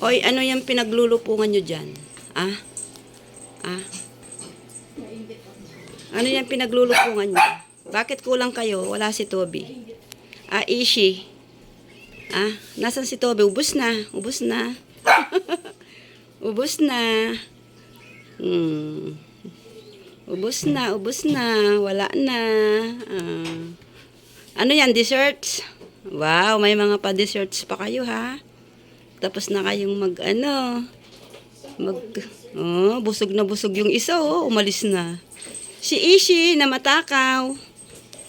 Hoy, ano yung pinaglulupungan nyo dyan? Ah? Ah? Ano yung pinaglulupungan nyo? Bakit kulang kayo? Wala si Toby. Ah, Ishi. Ah, nasan si Toby? Ubus na. Ubus na. Ubus na. Hmm. Ubus na. Ubus na. Wala na. Ah. Ano yan? Desserts? Wow, may mga pa-desserts pa kayo ha? Tapos na kayong busog na busog yung isa, oh, umalis na. Si Ishi na matakaw.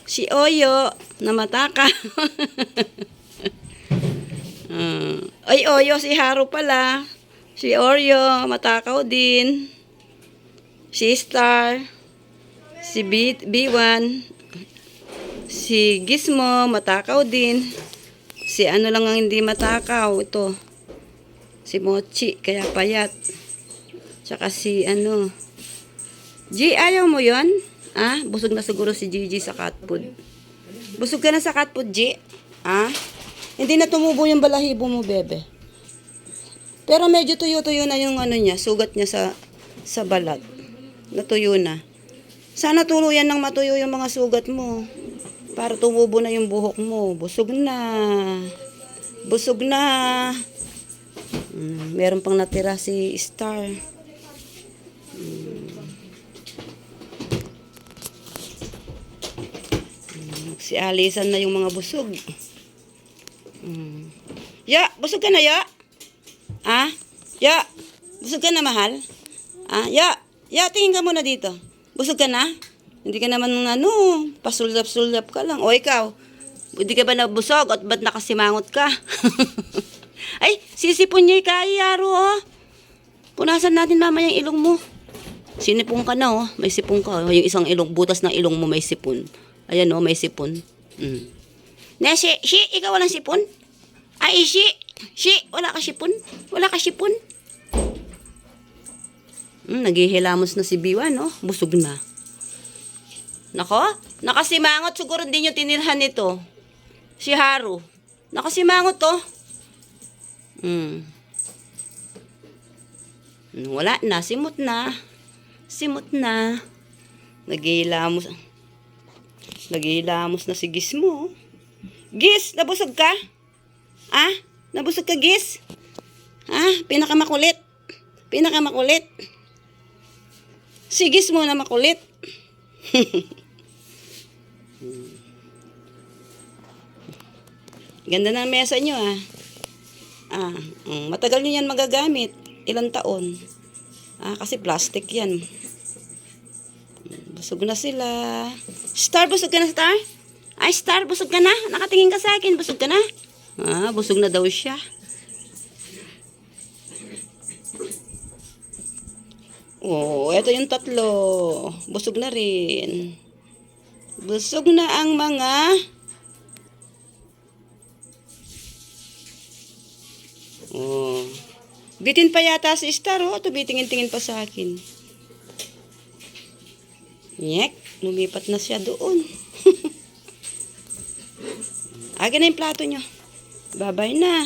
Si Oyo na matakaw. Ay, Oyo, si Haru pala. Si Oreo, matakaw din. Si Star. Si B1. Si Gizmo, matakaw din. Si ano lang ang hindi matakaw, ito. Si Mochi, kaya payat. Tsaka si G, ayaw mo yon? Ah, busog na siguro si Gigi sa cat food. Busog ka na sa cat food, G? Ah? Hindi na tumubo yung balahibo mo, bebe. Pero medyo tuyo-tuyo na yung niya, sugat niya sa balat. Natuyo na. Sana tuluyan ng matuyo yung mga sugat mo. Para tumubo na yung buhok mo. Busog na. Busog na. Meron pang natira si Star. Si Alisan na yung mga busog. Ya, busog ka na, ya? Ah? Ya, busog ka na, mahal? Ah, ya, tingin ka muna dito. Busog ka na? Hindi ka naman pasulyap-sulyap ka lang. O ikaw, hindi ka ba nabusog at ba't nakasimangot ka? Ay, sisipon niya Yaro, oh. Punasan natin mamaya yung ilong mo. Sinipon ka na, oh. May sipon ka. Yung isang ilong, butas ng ilong mo may sipon. Ayan, oh, may sipon. Shi, ikaw walang sipon? Ay, Shi, wala ka sipon? Wala ka sipon? Naghihilamos na si Biwan, oh. Busog na. Nako, nakasimangot siguro din yung tinirhan nito. Si Haru. Nakasimangot to. Wala na, simot na. Simot na. Naghihilamos na si Gizmo. Giz, nabusog ka? Ah? Nabusog ka, Giz? Ah, pinakamakulit. Pinakamakulit. Si Gizmo na makulit. Ganda ng mesa nyo, ah. Matagal nyo yan magagamit. Ilang taon. Kasi plastic yan. Busog na sila. Star, busog ka na, Star? Ay, Star, busog ka na? Nakatingin ka sa akin, busog ka na? Busog na daw siya. Oh, eto yung tatlo. Busog na rin. Busog na ang mga... Oh. Bitin pa yata si Star, oh. Tumitingin-tingin pa sa akin. Nyek, lumipat na siya doon. Akin na yung plato nyo. Bye-bye na.